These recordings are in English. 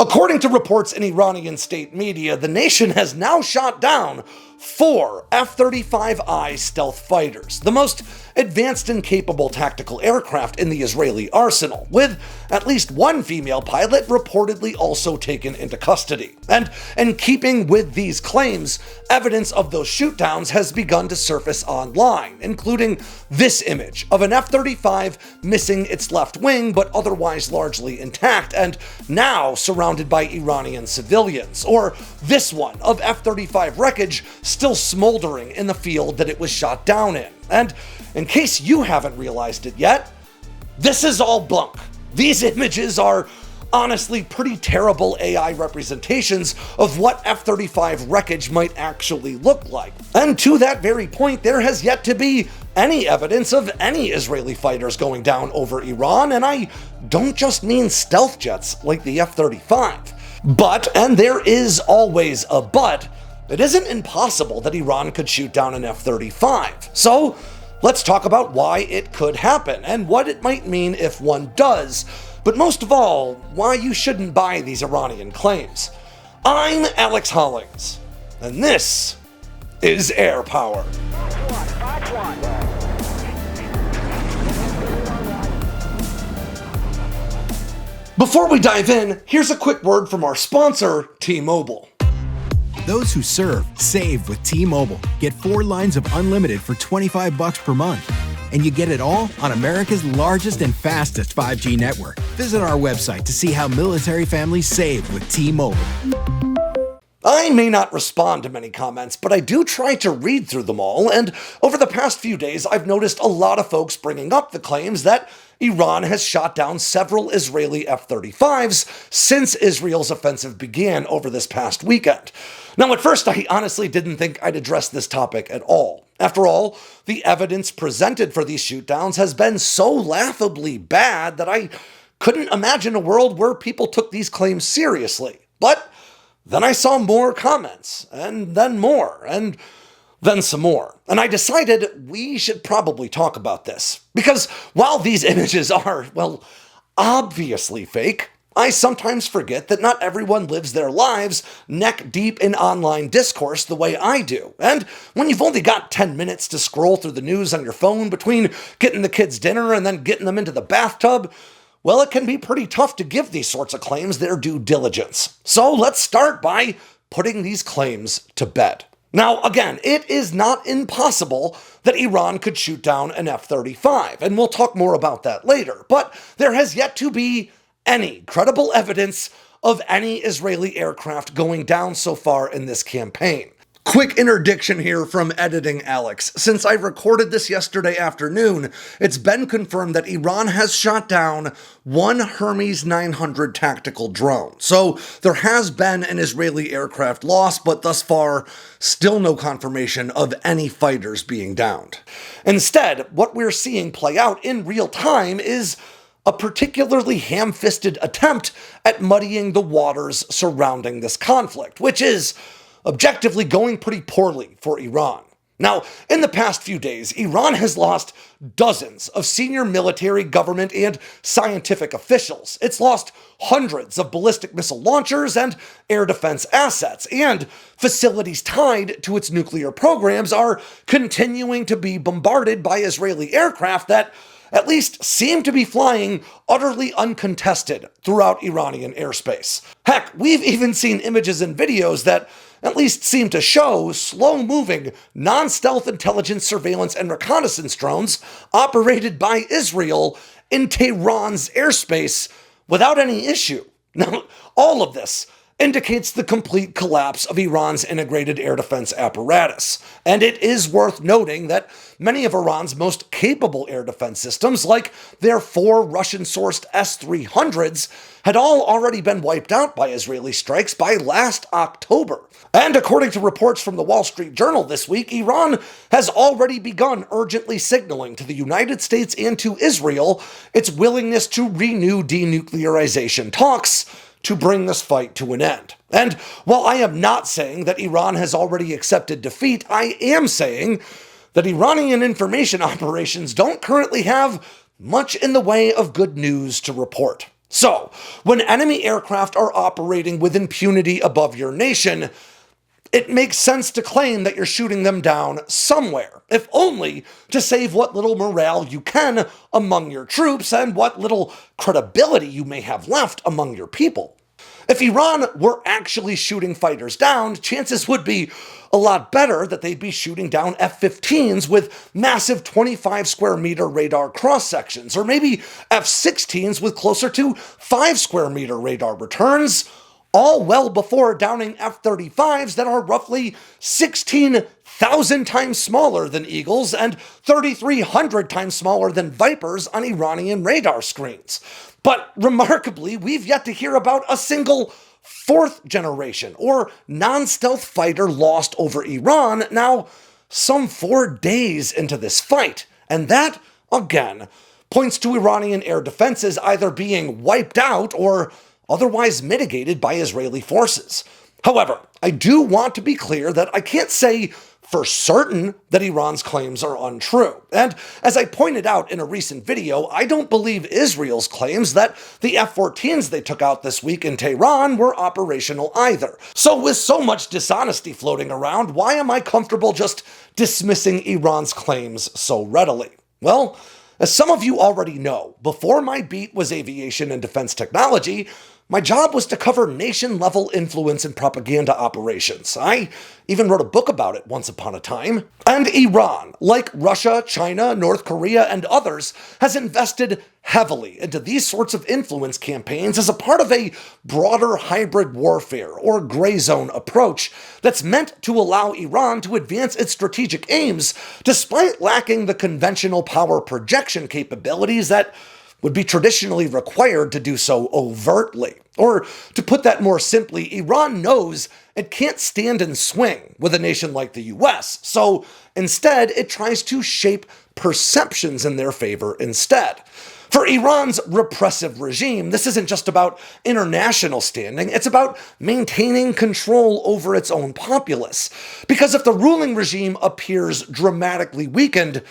According to reports in Iranian state media, the nation has now shot down 4 F-35I stealth fighters, the most advanced and capable tactical aircraft in the Israeli arsenal, with at least one female pilot reportedly also taken into custody. And in keeping with these claims, evidence of those shootdowns has begun to surface online, including this image of an F-35 missing its left wing but otherwise largely intact and now surrounded by Iranian civilians, or this one of F-35 wreckage still smoldering in the field that it was shot down in. And in case you haven't realized it yet, this is all bunk. These images are honestly pretty terrible AI representations of what F-35 wreckage might actually look like. And to that very point, there has yet to be any evidence of any Israeli fighters going down over Iran, and I don't just mean stealth jets like the F-35. But, and there is always a but, it isn't impossible that Iran could shoot down an F-35. So let's talk about why it could happen and what it might mean if one does. But most of all, why you shouldn't buy these Iranian claims. I'm Alex Hollings, and this is Air Power. Before we dive in, here's a quick word from our sponsor, T-Mobile. Those who serve save with T-Mobile. Get 4 lines of unlimited for $25 per month. And you get it all on America's largest and fastest 5G network. Visit our website to see how military families save with T-Mobile. I may not respond to many comments, but I do try to read through them all, and over the past few days I've noticed a lot of folks bringing up the claims that Iran has shot down several Israeli F-35s since Israel's offensive began over this past weekend. Now, at first, I honestly didn't think I'd address this topic at all. After all, the evidence presented for these shootdowns has been so laughably bad that I couldn't imagine a world where people took these claims seriously. But then I saw more comments, and then more, and then some more. And I decided we should probably talk about this. Because while these images are, well, obviously fake, I sometimes forget that not everyone lives their lives neck deep in online discourse the way I do. And when you've only got 10 minutes to scroll through the news on your phone between getting the kids dinner and then getting them into the bathtub, well, it can be pretty tough to give these sorts of claims their due diligence. So let's start by putting these claims to bed. Now, again, it is not impossible that Iran could shoot down an F-35, and we'll talk more about that later, but there has yet to be any credible evidence of any Israeli aircraft going down so far in this campaign. Quick interdiction here from editing Alex. Since I recorded this yesterday afternoon, it's been confirmed that Iran has shot down one Hermes 900 tactical drone. So there has been an Israeli aircraft loss, but thus far, still no confirmation of any fighters being downed. Instead, what we're seeing play out in real time is a particularly ham-fisted attempt at muddying the waters surrounding this conflict, which is objectively going pretty poorly for Iran. Now, in the past few days, Iran has lost dozens of senior military, government, and scientific officials. It's lost hundreds of ballistic missile launchers and air defense assets, and facilities tied to its nuclear programs are continuing to be bombarded by Israeli aircraft that at least seem to be flying utterly uncontested throughout Iranian airspace. Heck, we've even seen images and videos that at least seem to show slow-moving, non-stealth intelligence, surveillance, and reconnaissance drones operated by Israel in Tehran's airspace without any issue. Now, all of this indicates the complete collapse of Iran's integrated air defense apparatus. And it is worth noting that many of Iran's most capable air defense systems, like their 4 Russian-sourced S-300s, had all already been wiped out by Israeli strikes by last October. And according to reports from the Wall Street Journal this week, Iran has already begun urgently signaling to the United States and to Israel its willingness to renew denuclearization talks to bring this fight to an end. And while I am not saying that Iran has already accepted defeat, I am saying that Iranian information operations don't currently have much in the way of good news to report. So, when enemy aircraft are operating with impunity above your nation, it makes sense to claim that you're shooting them down somewhere, if only to save what little morale you can among your troops and what little credibility you may have left among your people. If Iran were actually shooting fighters down, chances would be a lot better that they'd be shooting down F-15s with massive 25 square meter radar cross sections, or maybe F-16s with closer to 5 square meter radar returns, all well before downing F-35s that are roughly 16,000 times smaller than Eagles and 3,300 times smaller than Vipers on Iranian radar screens. But remarkably, we've yet to hear about a single fourth generation or non-stealth fighter lost over Iran now some 4 days into this fight. And that, again, points to Iranian air defenses either being wiped out or otherwise mitigated by Israeli forces. However, I do want to be clear that I can't say for certain that Iran's claims are untrue. And as I pointed out in a recent video, I don't believe Israel's claims that the F-14s they took out this week in Tehran were operational either. So with so much dishonesty floating around, why am I comfortable just dismissing Iran's claims so readily? Well, as some of you already know, before my beat was aviation and defense technology, my job was to cover nation-level influence and propaganda operations. I even wrote a book about it once upon a time. And Iran, like Russia, China, North Korea, and others, has invested heavily into these sorts of influence campaigns as a part of a broader hybrid warfare or gray zone approach that's meant to allow Iran to advance its strategic aims despite lacking the conventional power projection capabilities that would be traditionally required to do so overtly. Or, to put that more simply, Iran knows it can't stand and swing with a nation like the US, so instead it tries to shape perceptions in their favor instead. For Iran's repressive regime, this isn't just about international standing, it's about maintaining control over its own populace. Because if the ruling regime appears dramatically weakened,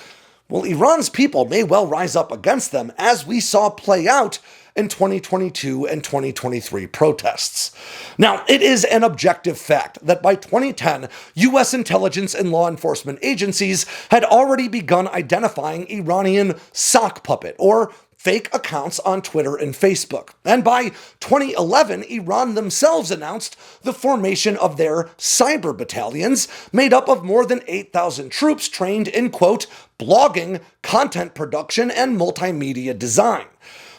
well, Iran's people may well rise up against them, as we saw play out in 2022 and 2023 protests. Now, it is an objective fact that by 2010, US intelligence and law enforcement agencies had already begun identifying Iranian sock puppet, or fake accounts on Twitter and Facebook. And by 2011, Iran themselves announced the formation of their cyber battalions, made up of more than 8,000 troops trained in, quote, blogging, content production, and multimedia design.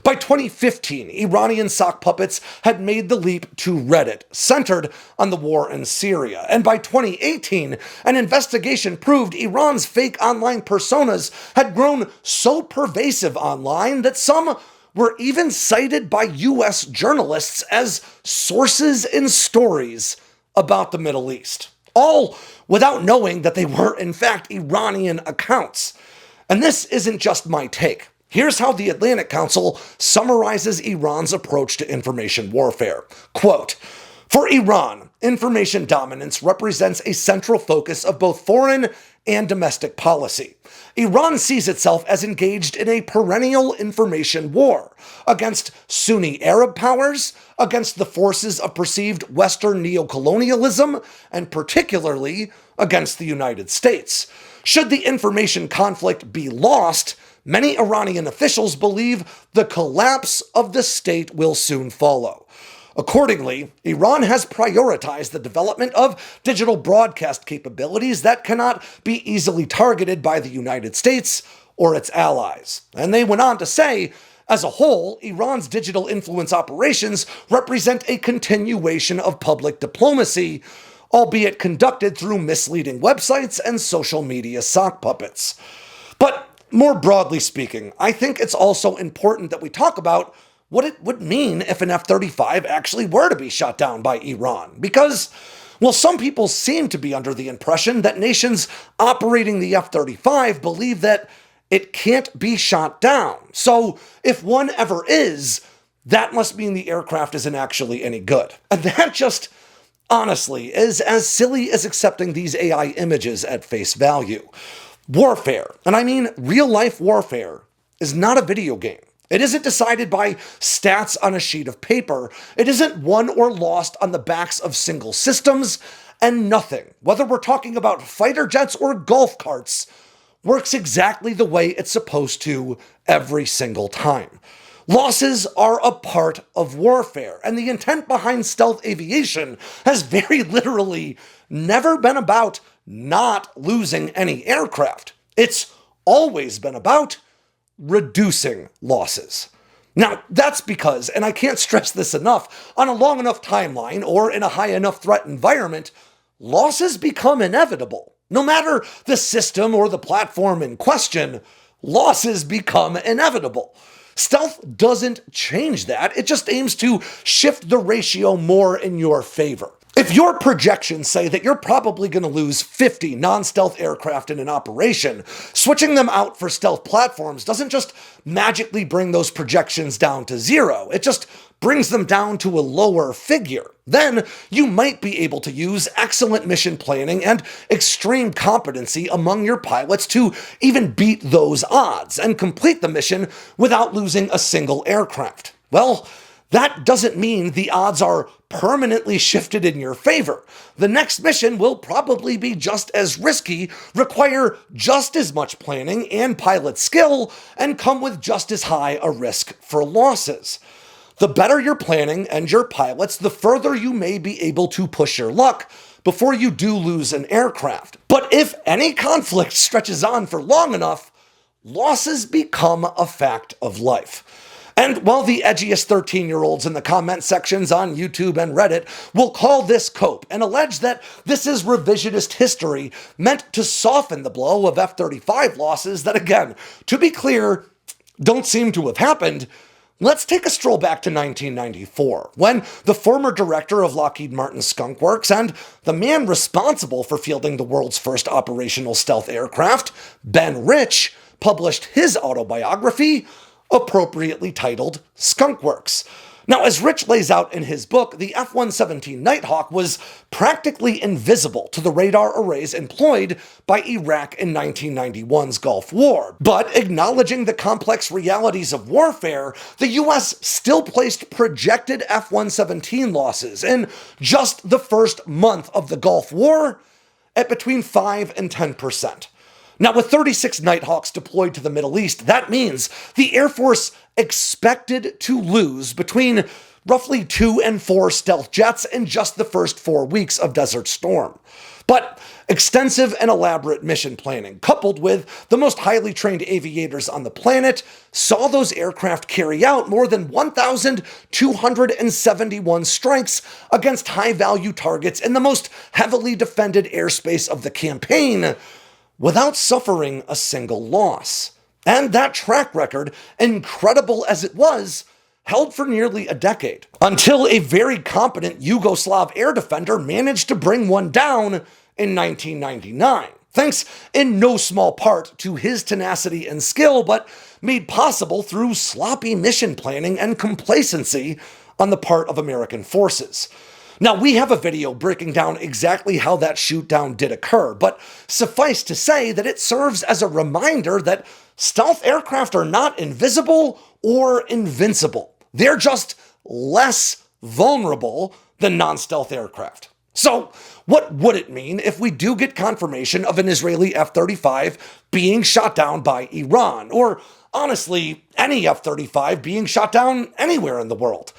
By 2015, Iranian sock puppets had made the leap to Reddit, centered on the war in Syria. And by 2018, an investigation proved Iran's fake online personas had grown so pervasive online that some were even cited by US journalists as sources in stories about the Middle East. All without knowing that they were, in fact, Iranian accounts. And this isn't just my take. Here's how the Atlantic Council summarizes Iran's approach to information warfare. Quote, "For Iran, information dominance represents a central focus of both foreign and domestic policy. Iran sees itself as engaged in a perennial information war against Sunni Arab powers, against the forces of perceived Western neocolonialism, and particularly against the United States. Should the information conflict be lost, many Iranian officials believe the collapse of the state will soon follow. Accordingly, Iran has prioritized the development of digital broadcast capabilities that cannot be easily targeted by the United States or its allies." And they went on to say, as a whole, Iran's digital influence operations represent a continuation of public diplomacy, albeit conducted through misleading websites and social media sock puppets. But more broadly speaking, I think it's also important that we talk about what it would mean if an F-35 actually were to be shot down by Iran. Because, well, some people seem to be under the impression that nations operating the F-35 believe that it can't be shot down. So if one ever is, that must mean the aircraft isn't actually any good. And that just, honestly, is as silly as accepting these AI images at face value. Warfare, and I mean real-life warfare, is not a video game. It isn't decided by stats on a sheet of paper. It isn't won or lost on the backs of single systems, and nothing, whether we're talking about fighter jets or golf carts, works exactly the way it's supposed to every single time. Losses are a part of warfare, and the intent behind stealth aviation has very literally never been about not losing any aircraft. It's always been about reducing losses. Now, that's because, and I can't stress this enough, on a long enough timeline or in a high enough threat environment, losses become inevitable. No matter the system or the platform in question, losses become inevitable. Stealth doesn't change that, it just aims to shift the ratio more in your favor. If your projections say that you're probably going to lose 50 non-stealth aircraft in an operation, switching them out for stealth platforms doesn't just magically bring those projections down to zero, it just brings them down to a lower figure. Then you might be able to use excellent mission planning and extreme competency among your pilots to even beat those odds and complete the mission without losing a single aircraft. Well, that doesn't mean the odds are permanently shifted in your favor. The next mission will probably be just as risky, require just as much planning and pilot skill, and come with just as high a risk for losses. The better your planning and your pilots, the further you may be able to push your luck before you do lose an aircraft. But if any conflict stretches on for long enough, losses become a fact of life. And while the edgiest 13-year-olds in the comment sections on YouTube and Reddit will call this cope and allege that this is revisionist history meant to soften the blow of F-35 losses that, again, to be clear, don't seem to have happened, let's take a stroll back to 1994, when the former director of Lockheed Martin Skunk Works and the man responsible for fielding the world's first operational stealth aircraft, Ben Rich, published his autobiography, appropriately titled Skunk Works. Now, as Rich lays out in his book, the F-117 Nighthawk was practically invisible to the radar arrays employed by Iraq in 1991's Gulf War. But acknowledging the complex realities of warfare, the US still placed projected F-117 losses in just the first month of the Gulf War at between 5 and 10%. Now, with 36 Nighthawks deployed to the Middle East, that means the Air Force expected to lose between roughly 2 and 4 stealth jets in just the first 4 weeks of Desert Storm. But extensive and elaborate mission planning, coupled with the most highly trained aviators on the planet, saw those aircraft carry out more than 1,271 strikes against high-value targets in the most heavily defended airspace of the campaign, without suffering a single loss. And that track record, incredible as it was, held for nearly a decade, until a very competent Yugoslav air defender managed to bring one down in 1999, thanks in no small part to his tenacity and skill, but made possible through sloppy mission planning and complacency on the part of American forces. Now, we have a video breaking down exactly how that shoot-down did occur, but suffice to say that it serves as a reminder that stealth aircraft are not invisible or invincible. They're just less vulnerable than non-stealth aircraft. So, what would it mean if we do get confirmation of an Israeli F-35 being shot down by Iran, or honestly, any F-35 being shot down anywhere in the world?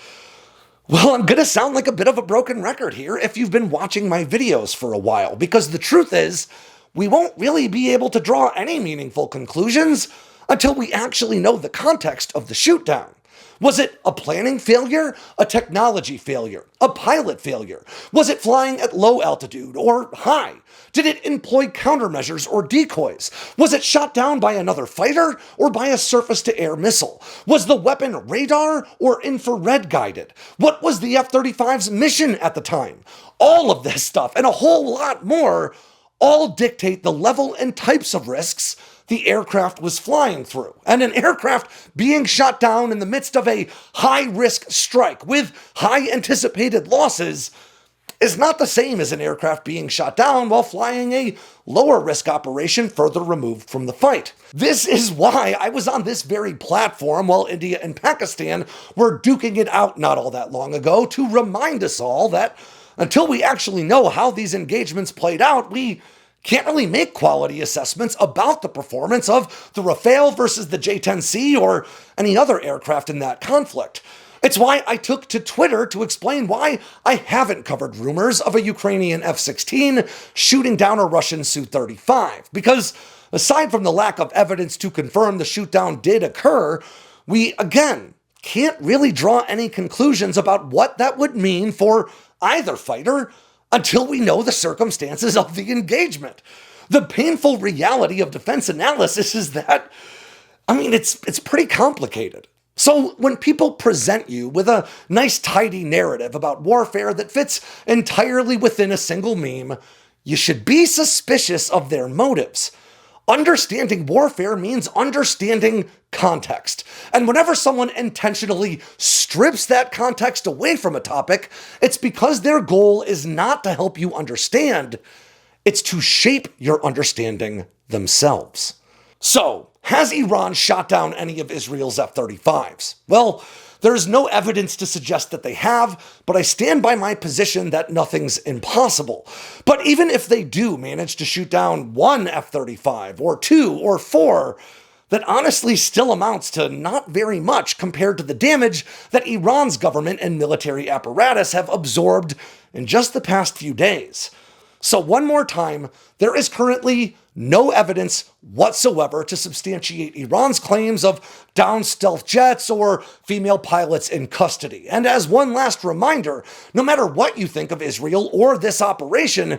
Well, I'm going to sound like a bit of a broken record here if you've been watching my videos for a while, because the truth is, we won't really be able to draw any meaningful conclusions until we actually know the context of the shoot-down. Was it a planning failure, a technology failure, a pilot failure? Was it flying at low altitude or high? Did it employ countermeasures or decoys? Was it shot down by another fighter or by a surface-to-air missile? Was the weapon radar or infrared guided? What was the F-35's mission at the time? All of this stuff and a whole lot more all dictate the level and types of risks the aircraft was flying through. And an aircraft being shot down in the midst of a high-risk strike with high anticipated losses is not the same as an aircraft being shot down while flying a lower risk operation further removed from the fight. This is why I was on this very platform while India and Pakistan were duking it out not all that long ago to remind us all that until we actually know how these engagements played out, we can't really make quality assessments about the performance of the Rafale versus the J-10C or any other aircraft in that conflict. It's why I took to Twitter to explain why I haven't covered rumors of a Ukrainian F-16 shooting down a Russian Su-35. Because aside from the lack of evidence to confirm the shootdown did occur, we, again, can't really draw any conclusions about what that would mean for either fighter until we know the circumstances of the engagement. The painful reality of defense analysis is that, it's pretty complicated. So when people present you with a nice tidy narrative about warfare that fits entirely within a single meme, you should be suspicious of their motives. Understanding warfare means understanding context. And whenever someone intentionally strips that context away from a topic, it's because their goal is not to help you understand, it's to shape your understanding themselves. So, has Iran shot down any of Israel's F-35s? Well, there's no evidence to suggest that they have, but I stand by my position that nothing's impossible. But even if they do manage to shoot down one F-35, or two, or four, that honestly still amounts to not very much compared to the damage that Iran's government and military apparatus have absorbed in just the past few days. So one more time, there is currently no evidence whatsoever to substantiate Iran's claims of downed stealth jets or female pilots in custody. And as one last reminder, no matter what you think of Israel or this operation,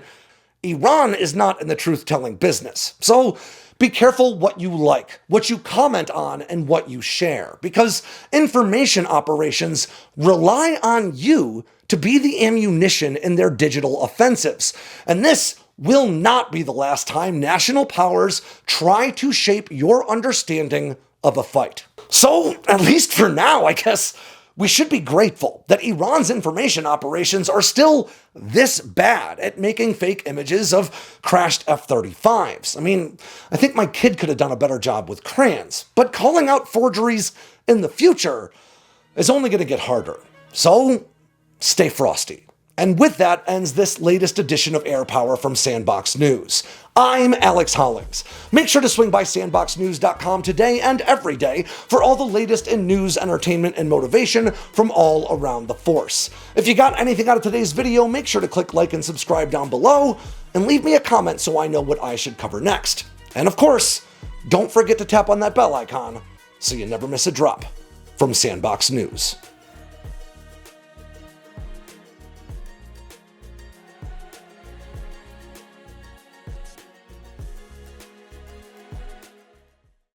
Iran is not in the truth-telling business. So be careful what you like, what you comment on, and what you share, because information operations rely on you to be the ammunition in their digital offensives. And this will not be the last time national powers try to shape your understanding of a fight. So, at least for now, I guess, we should be grateful that Iran's information operations are still this bad at making fake images of crashed F-35s. I think my kid could have done a better job with crayons, but calling out forgeries in the future is only going to get harder. So, stay frosty. And with that ends this latest edition of Air Power from Sandboxx News. I'm Alex Hollings. Make sure to swing by sandboxnews.com today and every day for all the latest in news, entertainment, and motivation from all around the force. If you got anything out of today's video, make sure to click like and subscribe down below, and leave me a comment so I know what I should cover next. And of course, don't forget to tap on that bell icon so you never miss a drop from Sandboxx News.